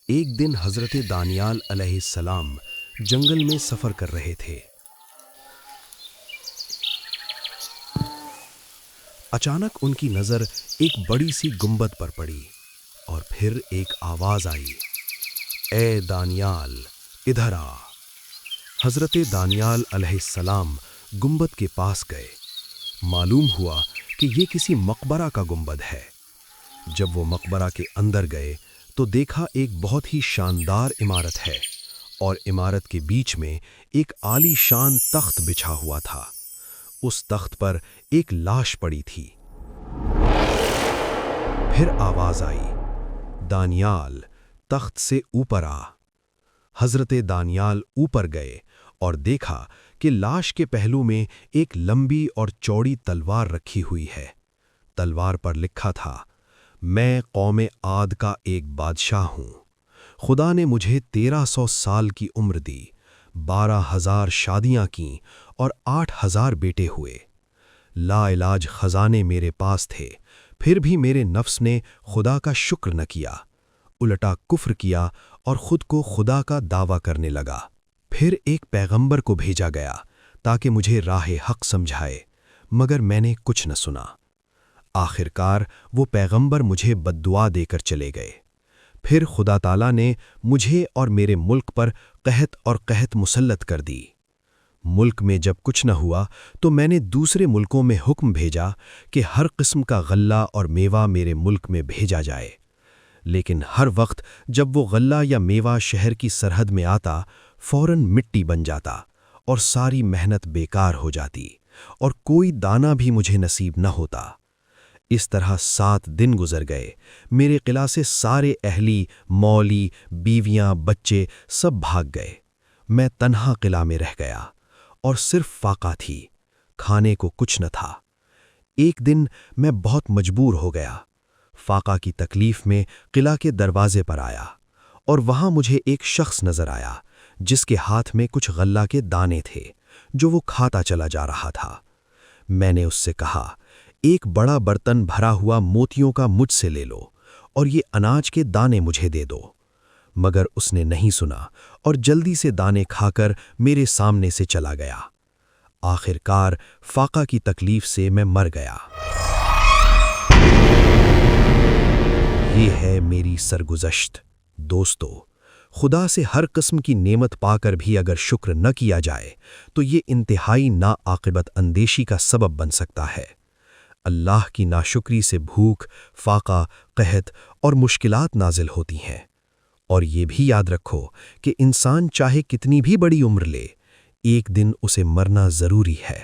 ایک دن حضرت دانیال علیہ السلام جنگل میں سفر کر رہے تھے۔ اچانک ان کی نظر ایک بڑی سی گنبد پر پڑی اور پھر ایک آواز آئی، اے دانیال ادھر آ۔ حضرت دانیال علیہ السلام گنبد کے پاس گئے۔ معلوم ہوا کہ یہ کسی مقبرہ کا گنبد ہے۔ جب وہ مقبرہ کے اندر گئے تو دیکھا ایک بہت ہی شاندار عمارت ہے اور عمارت کے بیچ میں ایک عالی شان تخت بچھا ہوا تھا۔ اس تخت پر ایک لاش پڑی تھی۔ پھر آواز آئی، دانیال تخت سے اوپر آ۔ حضرت دانیال اوپر گئے اور دیکھا کہ لاش کے پہلو میں ایک لمبی اور چوڑی تلوار رکھی ہوئی ہے۔ تلوار پر لکھا تھا، میں قوم عاد کا ایک بادشاہ ہوں۔ خدا نے مجھے 1300 سال کی عمر دی، 12,000 شادیاں کیں اور 8,000 بیٹے ہوئے۔ لا علاج خزانے میرے پاس تھے، پھر بھی میرے نفس نے خدا کا شکر نہ کیا، الٹا کفر کیا اور خود کو خدا کا دعویٰ کرنے لگا۔ پھر ایک پیغمبر کو بھیجا گیا تاکہ مجھے راہ حق سمجھائے، مگر میں نے کچھ نہ سنا۔ آخرکار وہ پیغمبر مجھے بد دعا دے کر چلے گئے۔ پھر خدا تعالیٰ نے مجھے اور میرے ملک پر قحط مسلط کر دی۔ ملک میں جب کچھ نہ ہوا تو میں نے دوسرے ملکوں میں حکم بھیجا کہ ہر قسم کا غلہ اور میوہ میرے ملک میں بھیجا جائے، لیکن ہر وقت جب وہ غلہ یا میوہ شہر کی سرحد میں آتا فوراً مٹی بن جاتا اور ساری محنت بیکار ہو جاتی اور کوئی دانہ بھی مجھے نصیب نہ ہوتا۔ اس طرح 7 دن گزر گئے، میرے قلعہ سے سارے اہلی، مولی، بیویاں، بچے سب بھاگ گئے۔ میں تنہا قلعہ میں رہ گیا اور صرف فاقہ تھی، کھانے کو کچھ نہ تھا۔ ایک دن میں بہت مجبور ہو گیا، فاقہ کی تکلیف میں قلعہ کے دروازے پر آیا اور وہاں مجھے ایک شخص نظر آیا جس کے ہاتھ میں کچھ غلہ کے دانے تھے جو وہ کھاتا چلا جا رہا تھا۔ میں نے اس سے کہا، ایک بڑا برتن بھرا ہوا موتیوں کا مجھ سے لے لو اور یہ اناج کے دانے مجھے دے دو، مگر اس نے نہیں سنا اور جلدی سے دانے کھا کر میرے سامنے سے چلا گیا۔ آخرکار فاقہ کی تکلیف سے میں مر گیا۔ یہ ہے میری سرگزشت۔ دوستو، خدا سے ہر قسم کی نعمت پا کر بھی اگر شکر نہ کیا جائے تو یہ انتہائی ناعاقبت اندیشی کا سبب بن سکتا ہے۔ اللہ کی ناشکری سے بھوک، فاقہ، قحط اور مشکلات نازل ہوتی ہیں۔ اور یہ بھی یاد رکھو کہ انسان چاہے کتنی بھی بڑی عمر لے، ایک دن اسے مرنا ضروری ہے۔